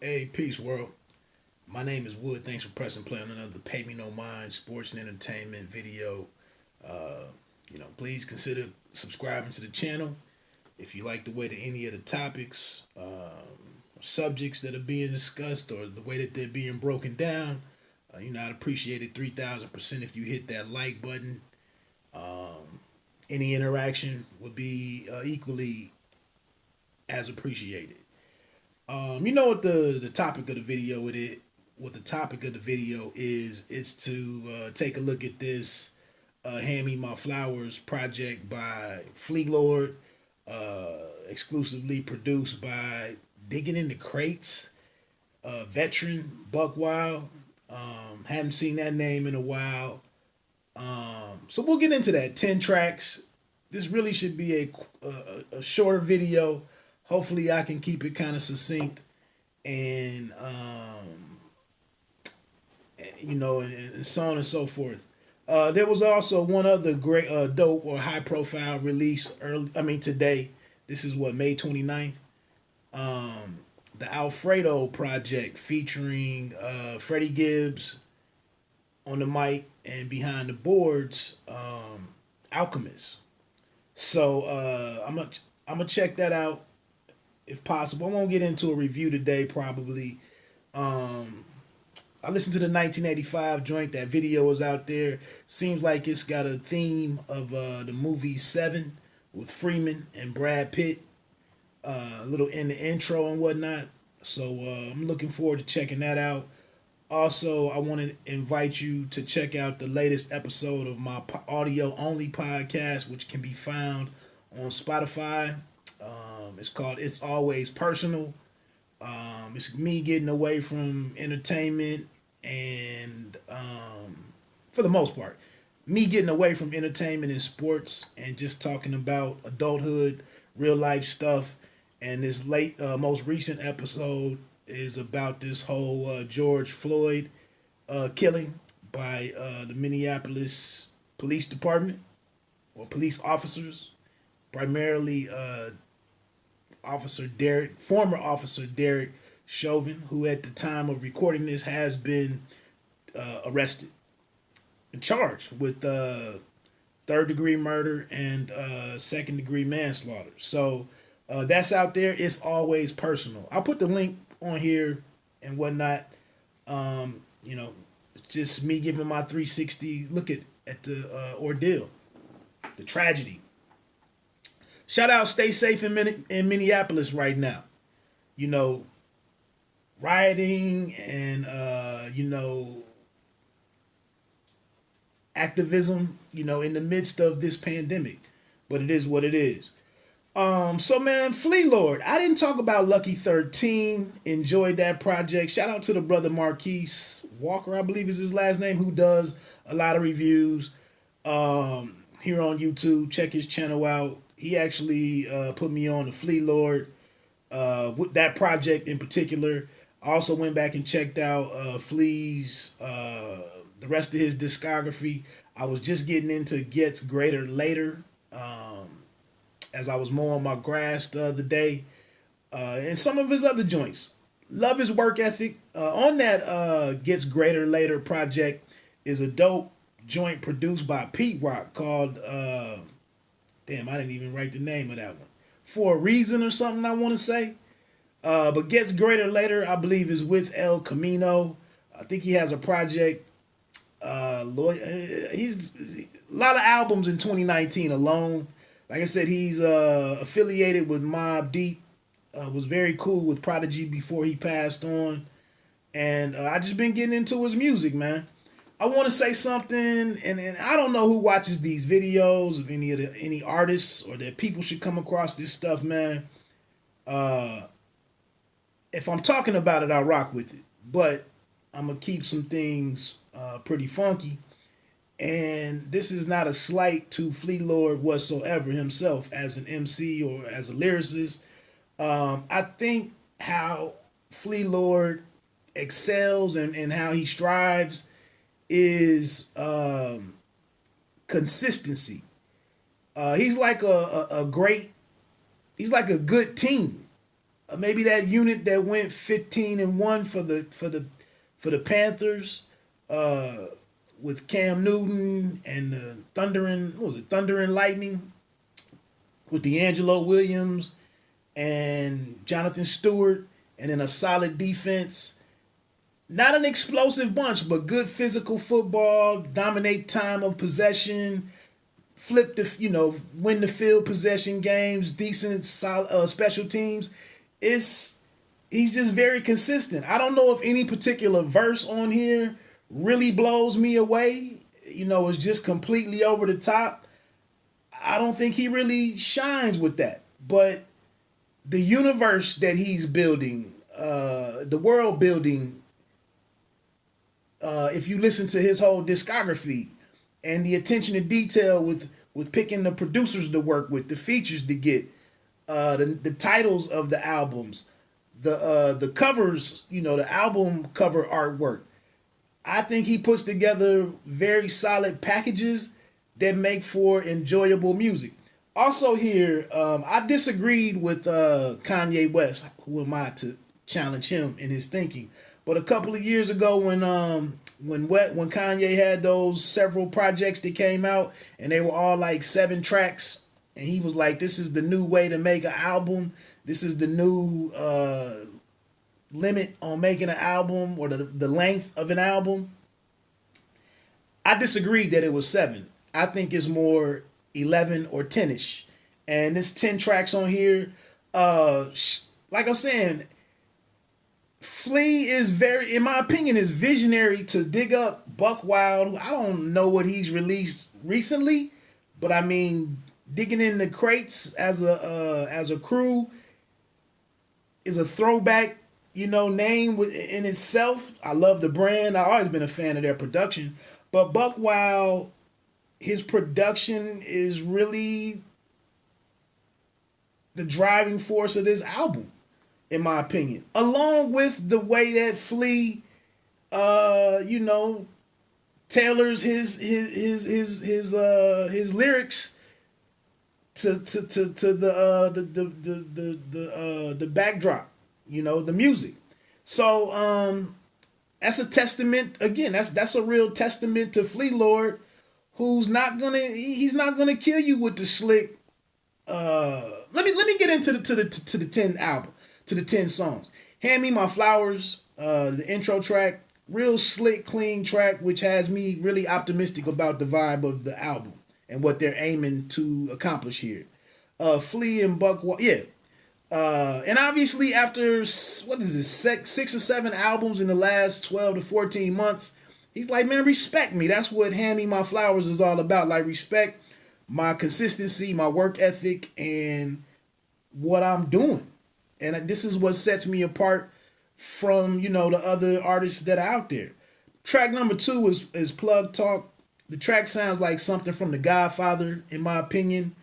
Hey, peace, world. My name is Wood. Thanks for pressing play on another Pay Me No Mind sports and entertainment video. Uh, please consider subscribing to the channel if you like the way that any of the topics, subjects that are being discussed, or the way that they're being broken down. I'd appreciate it 3,000% if you hit that like button. Any interaction would be equally as appreciated. You know what the topic of the video it is. What the topic of the video is to take a look at this "Hand Me My Flowers" project by Flea Lord, exclusively produced by Digging in the Crates, veteran Buckwild. Haven't seen that name in a while. So we'll get into that. 10 tracks. This really should be a shorter video. Hopefully, I can keep it kind of succinct and and so on and so forth. There was also one other great, dope or high profile release early. I mean, today. This is what, May 29th. The Alfredo project featuring Freddie Gibbs on the mic and behind the boards, Alchemist. So I'm gonna check that out if possible. I won't get into a review today, probably. I listened to the 1985 joint. That video is out there. Seems like it's got a theme of the movie Seven with Freeman and Brad Pitt. A little in the intro and whatnot. So I'm looking forward to checking that out. Also, I want to invite you to check out the latest episode of my audio only podcast, which can be found on Spotify. It's called It's Always Personal. It's me getting away from entertainment and, for the most part, me getting away from entertainment and sports and just talking about adulthood, real life stuff. And this most recent episode is about this whole George Floyd killing by the Minneapolis Police Department or police officers, primarily former officer Derek Chauvin, who at the time of recording this has been arrested and charged with third-degree murder and second-degree manslaughter. So that's out there. It's Always Personal. I'll put the link on here and whatnot. It's just me giving my 360 look at the ordeal, the tragedy. Shout out, stay safe in Minneapolis right now. Rioting and activism. In the midst of this pandemic, but it is what it is. So man, Flea Lord. I didn't talk about Lucky 13. Enjoyed that project. Shout out to the brother Marquise Walker, I believe is his last name, who does a lot of reviews here on YouTube. Check his channel out. He actually put me on the Flea Lord with that project in particular. I also went back and checked out Flea's the rest of his discography. I was just getting into Gets Greater Later as I was mowing my grass the other day, and some of his other joints. Love his work ethic. On that Gets Greater Later project is a dope joint produced by Pete Rock called damn, I didn't even write the name of that one. For a Reason or something, I want to say. But Gets Greater Later, I believe, is with El Camino. I think he has a project. He's a lot of albums in 2019 alone. Like I said, he's affiliated with Mobb Deep. Was very cool with Prodigy before he passed on. And I just been getting into his music, man. I want to say something, and I don't know who watches these videos of any artists or that people should come across this stuff, man. If I'm talking about it, I'll rock with it. But I'm going to keep some things pretty funky. And this is not a slight to Flea Lord whatsoever himself as an MC or as a lyricist. I think how Flea Lord excels and how he strives is consistency. He's like a good team. maybe that unit that went 15-1 for the Panthers, with Cam Newton and the Thundering Lightning with D'Angelo Williams and Jonathan Stewart, and then a solid defense. Not an explosive bunch, but good physical football, dominate time of possession, win the field possession games, decent solid, special teams. He's just very consistent. I don't know if any particular verse on here really blows me away. It's just completely over the top. I don't think he really shines with that. But the universe that he's building, the world building, if you listen to his whole discography and the attention to detail with picking the producers to work with, the features to get, the titles of the albums, the covers, the album cover artwork. I think he puts together very solid packages that make for enjoyable music. Also here, I disagreed with Kanye West. Who am I to challenge him in his thinking? But a couple of years ago, when Kanye had those several projects that came out, and they were all like 7 tracks, and he was like, "This is the new way to make an album. This is the new limit on making an album, or the length of an album." I disagreed that it was 7. I think it's more 11 or 10ish, and this 10 tracks on here. Like I'm saying, Flea is in my opinion, is visionary to dig up Buckwild. I don't know what he's released recently, but I mean, digging in the crates as a crew is a throwback, name in itself. I love the brand. I've always been a fan of their production, but Buckwild, his production is really the driving force of this album, in my opinion, along with the way that Flea, tailors his lyrics to the backdrop, the music. So that's a testament. Again, that's a real testament to Flea Lord, he's not gonna kill you with the slick. Let me get into the 10 album, to the 10 songs. Hand Me My Flowers, the intro track, real slick, clean track, which has me really optimistic about the vibe of the album and what they're aiming to accomplish here. Flea and Buckwild, yeah. And obviously after, what is this, 6 or 7 albums in the last 12 to 14 months, he's like, man, respect me. That's what Hand Me My Flowers is all about. Like, respect my consistency, my work ethic, and what I'm doing. And this is what sets me apart from, the other artists that are out there. Track number 2 is Plug Talk. The track sounds like something from The Godfather, in my opinion.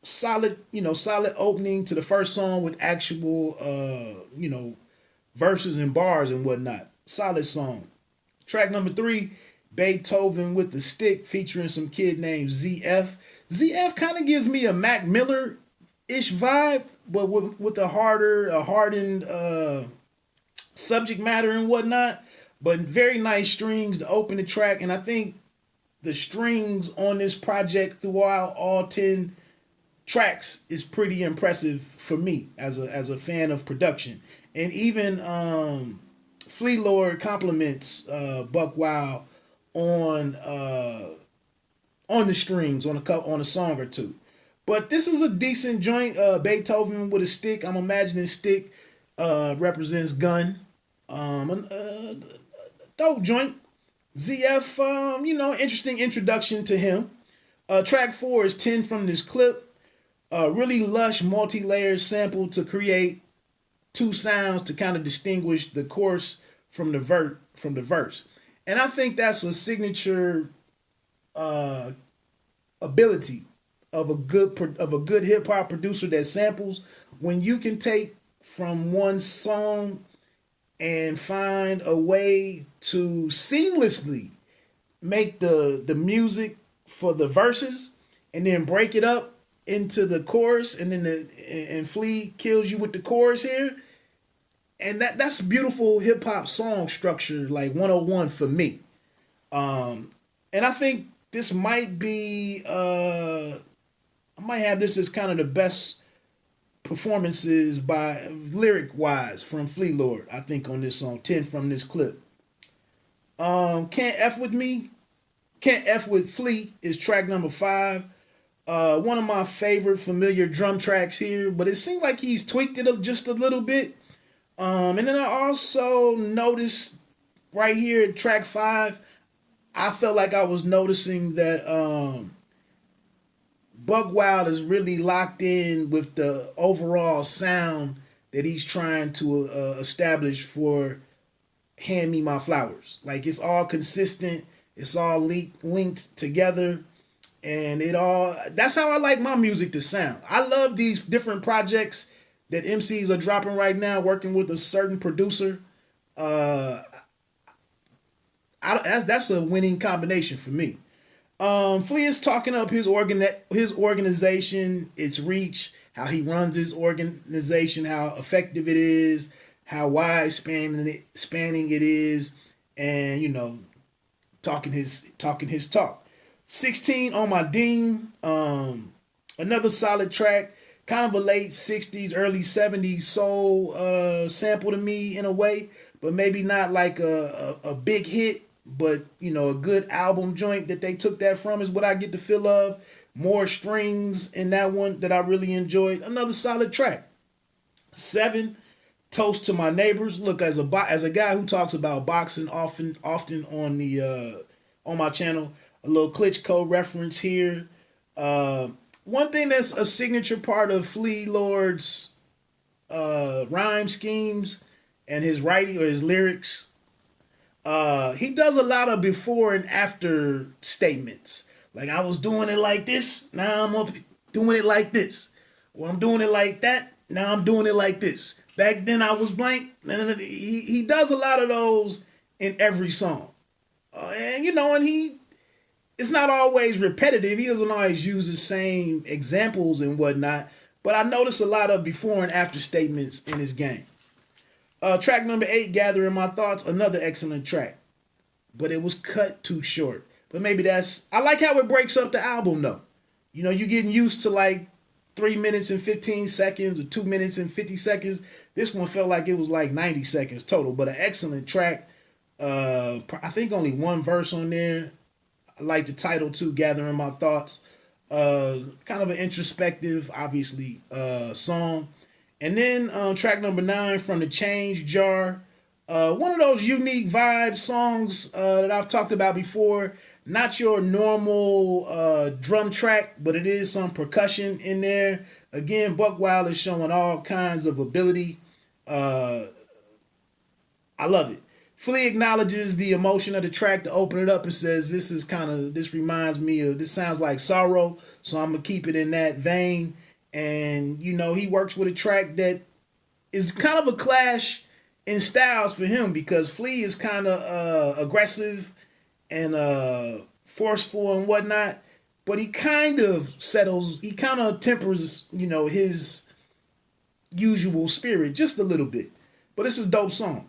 Solid opening to the first song with actual, verses and bars and whatnot. Solid song. Track number 3, Beethoven with the Stick, featuring some kid named ZF. ZF kind of gives me a Mac Miller-ish vibe, but with a hardened subject matter and whatnot. But very nice strings to open the track, and I think the strings on this project throughout all 10 tracks is pretty impressive for me as a fan of production. And even Flea Lord compliments Buckwild on the strings on a song or two. But this is a decent joint. Beethoven with a stick. I'm imagining stick represents gun. Dope joint. ZF, interesting introduction to him. Track 4 is 10 from this clip. Really lush, multi-layered sample to create 2 sounds to kind of distinguish the chorus from the verse. And I think that's a signature ability of a good hip hop producer that samples, when you can take from one song and find a way to seamlessly make the music for the verses and then break it up into the chorus, and then and Flea kills you with the chorus here, and that's beautiful hip hop song structure, like 101 for me. And I think this might be I might have this as kind of the best performances by lyric wise from Flea Lord, I think, on this song. 10 from this clip. Can't F With Me, Can't F With Flea is track number 5. One of my favorite familiar drum tracks here, but it seems like he's tweaked it just a little bit. And then I also noticed right here at track 5, I felt like I was noticing that Buckwild is really locked in with the overall sound that he's trying to establish for Hand Me My Flowers. Like, it's all consistent, it's all linked together, and that's how I like my music to sound. I love these different projects that MCs are dropping right now, working with a certain producer. That's a winning combination for me. Flea is talking up his organization, its reach, how he runs his organization, how effective it is, how wide spanning it is, and talking his talk. 16 on my Dean, another solid track, kind of a late 60s, early 70s soul sample to me in a way, but maybe not like a big hit, but a good album joint that they took that from is what I get the feel of. More strings in that one that I really enjoyed. Another solid track. 7, Toast to My Neighbors. Look, as a guy who talks about boxing often on the on my channel, a little Klitschko reference here. One thing that's a signature part of Flea Lord's rhyme schemes and his writing or his lyrics, he does a lot of before and after statements. Like, I was doing it like this, now I'm doing it like this. Or I'm doing it like that, now I'm doing it like this. Back then I was blank. He does a lot of those in every song. And it's not always repetitive. He doesn't always use the same examples and whatnot. But I notice a lot of before and after statements in his game. Track number 8, Gathering My Thoughts, another excellent track. But it was cut too short. But maybe I like how it breaks up the album though. You're getting used to like 3 minutes and 15 seconds or 2 minutes and 50 seconds. This one felt like it was like 90 seconds total, but an excellent track. I think only one verse on there. I like the title too, Gathering My Thoughts. Kind of an introspective, obviously, song. And then track number 9 from the Change Jar. One of those unique vibe songs that I've talked about before. Not your normal drum track, but it is some percussion in there. Again, Buckwild is showing all kinds of ability. I love it. Flea acknowledges the emotion of the track to open it up and says, this sounds like sorrow, so I'm going to keep it in that vein. And, he works with a track that is kind of a clash in styles for him, because Flea is kind of aggressive and forceful and whatnot, but he kind of tempers, his usual spirit just a little bit. But it's a dope song.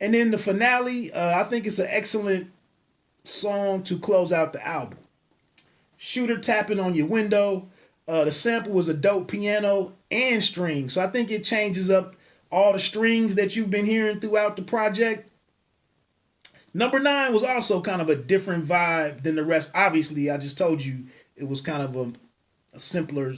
And then the finale, I think it's an excellent song to close out the album. Shooter Tapping on Your Window. The sample was a dope piano and string, so I think it changes up all the strings that you've been hearing throughout the project. Number 9 was also kind of a different vibe than the rest. Obviously, I just told you it was kind of a simpler.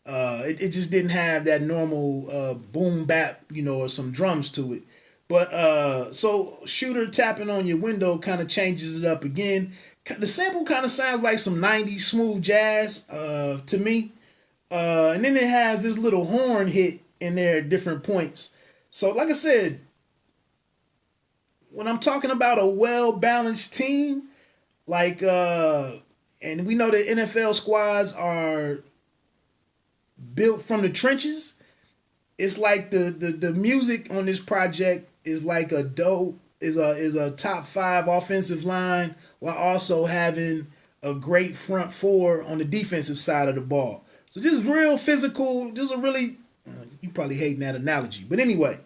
It just didn't have that normal boom bap, or some drums to it. But so Shooter Tapping on Your Window kind of changes it up again. The sample kind of sounds like some 90s smooth jazz to me. And then it has this little horn hit in there at different points. So like I said, when I'm talking about a well-balanced team, like, and we know that NFL squads are built from the trenches, it's like the music on this project is like a top 5 offensive line while also having a great front 4 on the defensive side of the ball. So just real physical, just a really, you probably hating that analogy. But anyway,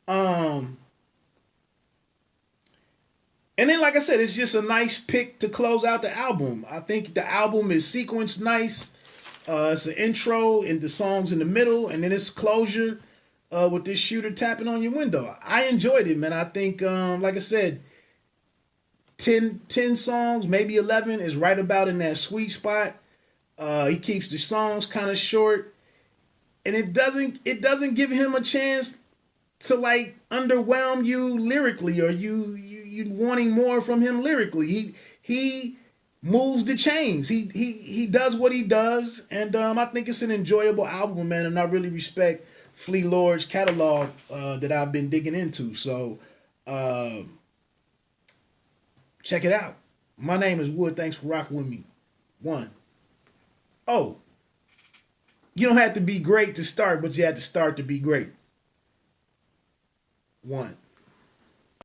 and then like I said, it's just a nice pick to close out the album. I think the album is sequenced nice. It's an intro and the songs in the middle, and then it's closure with this shooter tapping on your window. I enjoyed it, man. I think, like I said, 10 songs, maybe 11 is right about in that sweet spot. He keeps the songs kind of short, and it doesn't give him a chance to like underwhelm you lyrically, or you wanting more from him lyrically. He moves the chains. He does what he does, and I think it's an enjoyable album, man. And I really respect Flea Lord's catalog that I've been digging into. So check it out. My name is Wood. Thanks for rocking with me. One. Oh, you don't have to be great to start, but you have to start to be great. One.